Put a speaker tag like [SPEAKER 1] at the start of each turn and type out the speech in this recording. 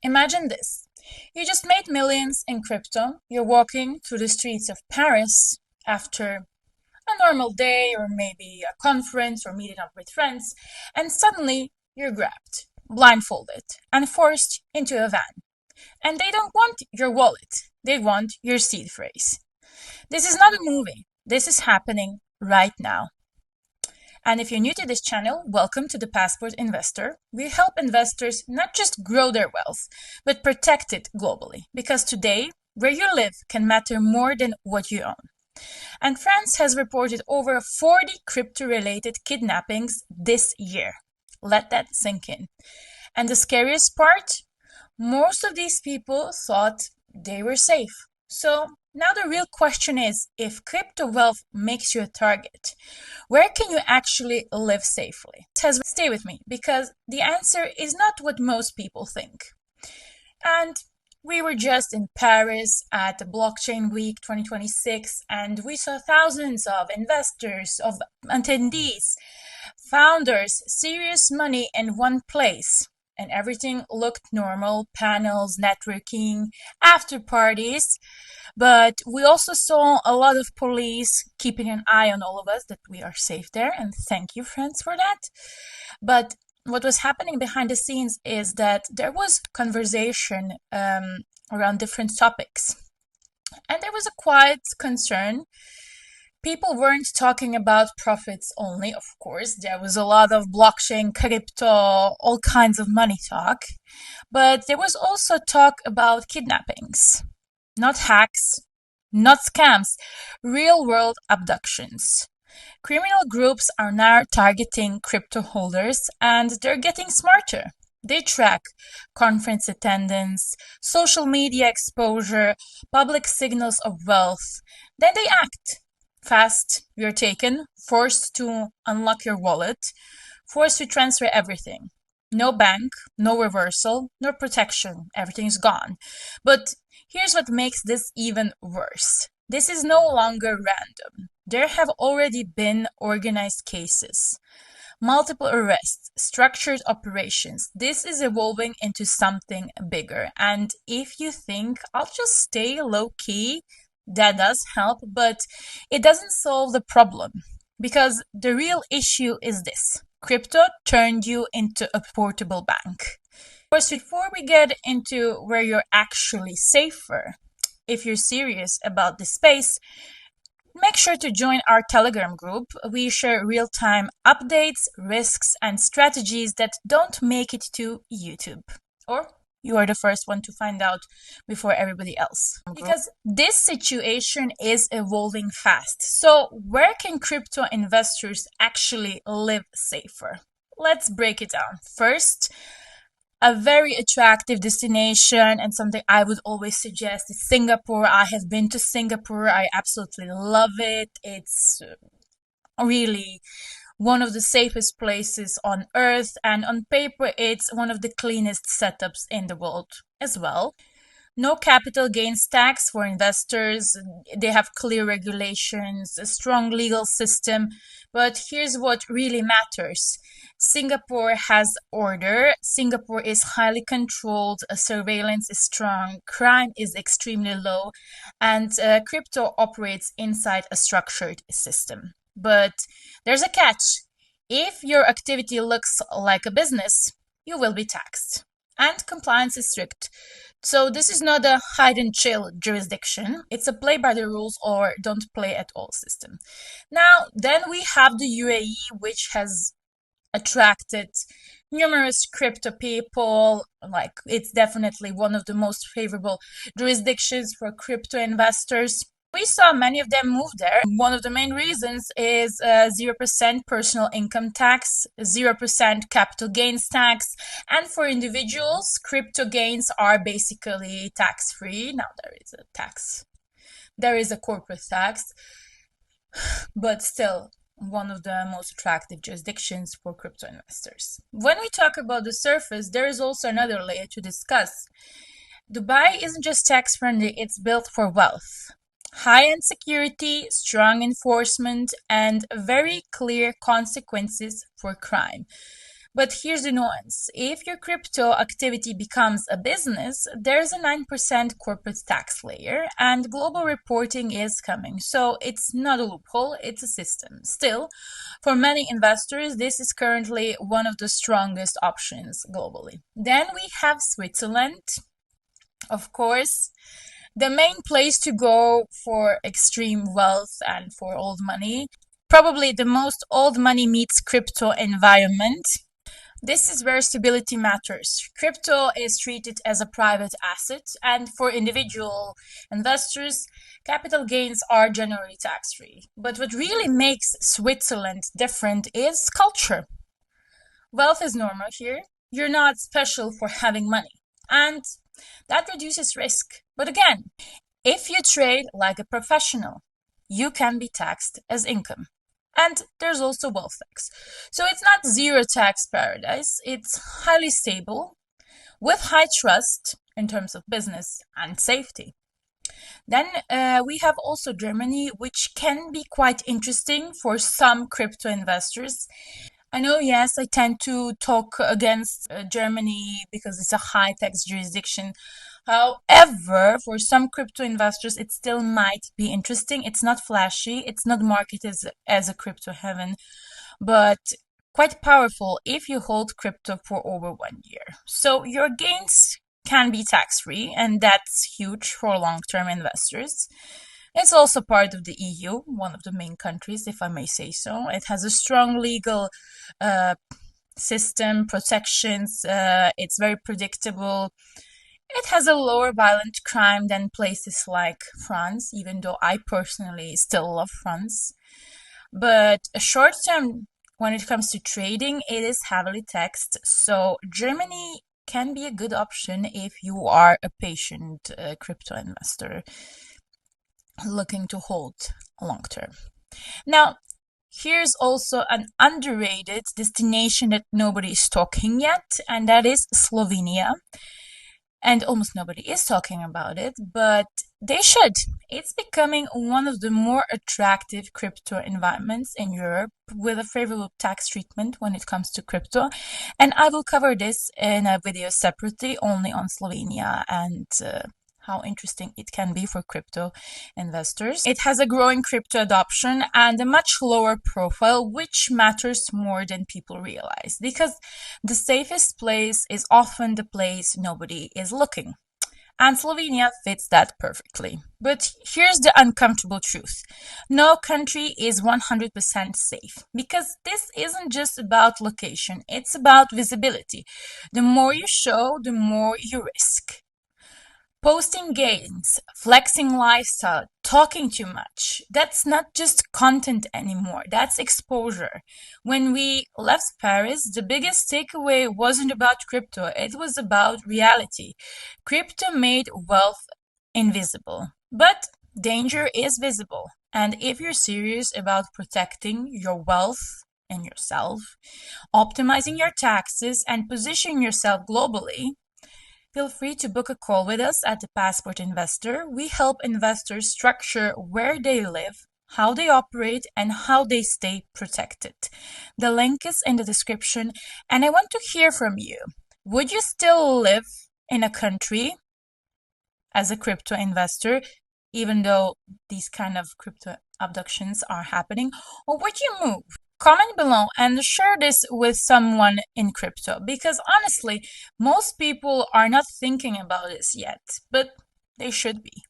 [SPEAKER 1] Imagine this. You just made millions in crypto. You're walking through the streets of Paris after a normal day or maybe a conference or meeting up with friends, and suddenly you're grabbed, blindfolded, and forced into a van. And they don't want your wallet, they want your seed phrase. This is not a movie, this is happening right now. And if you're new to this channel, welcome to the Passport Investor. We help investors not just grow their wealth, but protect it globally. Because today, where you live can matter more than what you own. And France has reported over 40 crypto-related kidnappings this year. Let that sink in. And the scariest part? Most of these people thought they were safe. So now the real question is, if crypto wealth makes you a target, where can you actually live safely? Stay with me, because the answer is not what most people think. And we were just in Paris at the Blockchain Week 2026, and we saw thousands of investors, of attendees, founders, serious money in one place. And everything looked normal, panels, networking, after parties. But we also saw a lot of police keeping an eye on all of us, that we are safe there. And thank you, friends, for that. But what was happening behind the scenes is that there was conversation around different topics. And there was a quiet concern. People weren't talking about profits only, of course. There was a lot of blockchain, crypto, all kinds of money talk. But there was also talk about kidnappings. Not hacks, not scams, real-world abductions. Criminal groups are now targeting crypto holders, and they're getting smarter. They track conference attendance, social media exposure, public signals of wealth. Then they act. Fast, you're taken, forced to unlock your wallet, forced to transfer everything. No bank, no reversal, no protection. Everything's gone. But here's what makes this even worse. This is no longer random. There have already been organized cases, multiple arrests, structured operations. This is evolving into something bigger. And if you think I'll just stay low key, that does help, but it doesn't solve the problem. Because the real issue is this: crypto turned you into a portable bank. Of course, before we get into where you're actually safer, if you're serious about this space, make sure to join our Telegram group. We share real-time updates, risks, and strategies that don't make it to YouTube. Or you are the first one to find out before everybody else. Because this situation is evolving fast. So where can crypto investors actually live safer? Let's break it down. First, a very attractive destination and something I would always suggest is Singapore. I have been to Singapore. I absolutely love it. It's really one of the safest places on earth, and on paper it's one of the cleanest setups in the world as well. No capital gains tax for investors. They have clear regulations, a strong legal system. But here's what really matters. Singapore has order. Singapore is highly controlled. Surveillance is strong. Crime is extremely low. And crypto operates inside a structured system. But there's a catch. If your activity looks like a business, you will be taxed. And compliance is strict. So this is not a hide and chill jurisdiction. It's a play by the rules or don't play at all system. Now, then we have the UAE, which has attracted numerous crypto people. Like, it's definitely one of the most favorable jurisdictions for crypto investors. We saw many of them move there. One of the main reasons is 0% personal income tax, 0% capital gains tax, and for individuals, crypto gains are basically tax-free. Now there is a corporate tax, but still one of the most attractive jurisdictions for crypto investors. When we talk about the surface, there is also another layer to discuss. Dubai isn't just tax-friendly, it's built for wealth. High-end security, strong enforcement, and very clear consequences for crime. But here's the nuance. If your crypto activity becomes a business, there's a 9% corporate tax layer and global reporting is coming. So it's not a loophole, it's a system. Still, for many investors, this is currently one of the strongest options globally. Then we have Switzerland, of course, the main place to go for extreme wealth and for old money. Probably the most old money meets crypto environment. This is where stability matters. Crypto is treated as a private asset, and for individual investors, capital gains are generally tax free. But what really makes Switzerland different is culture. Wealth is normal here. You're not special for having money. And that reduces risk. But again, if you trade like a professional, you can be taxed as income. And there's also wealth tax. So it's not zero tax paradise. It's highly stable with high trust in terms of business and safety. Then we have also Germany, which can be quite interesting for some crypto investors. I know, yes, I tend to talk against Germany because it's a high tax jurisdiction. However, for some crypto investors, it still might be interesting. It's not flashy, it's not marketed as a crypto heaven, but quite powerful if you hold crypto for over 1 year. So your gains can be tax free, and that's huge for long term investors. It's also part of the EU, one of the main countries, if I may say so. It has a strong legal uh, system, protections, it's very predictable. It has a lower violent crime than places like France, even though I personally still love France. But a short term, when it comes to trading, it is heavily taxed. So Germany can be a good option if you are a patient crypto investor looking to hold long term. Now, here's also an underrated destination that nobody is talking yet, and that is Slovenia. And almost nobody is talking about it, but they should. It's becoming one of the more attractive crypto environments in Europe with a favorable tax treatment when it comes to crypto. And I will cover this in a video separately only on Slovenia and how interesting it can be for crypto investors. It has a growing crypto adoption and a much lower profile, which matters more than people realize because the safest place is often the place nobody is looking. And Slovenia fits that perfectly. But here's the uncomfortable truth. No country is 100% safe because this isn't just about location, it's about visibility. The more you show, the more you risk. Posting gains, flexing lifestyle, talking too much. That's not just content anymore, that's exposure. When we left Paris, the biggest takeaway wasn't about crypto, it was about reality. Crypto made wealth invisible, but danger is visible. And if you're serious about protecting your wealth and yourself, optimizing your taxes, and positioning yourself globally, feel free to book a call with us at the Passport Investor. We help investors structure where they live, how they operate, and how they stay protected. The link is in the description, and I want to hear from you. Would you still live in a country as a crypto investor, even though these kind of crypto abductions are happening, or would you move? Comment below and share this with someone in crypto because honestly, most people are not thinking about this yet, but they should be.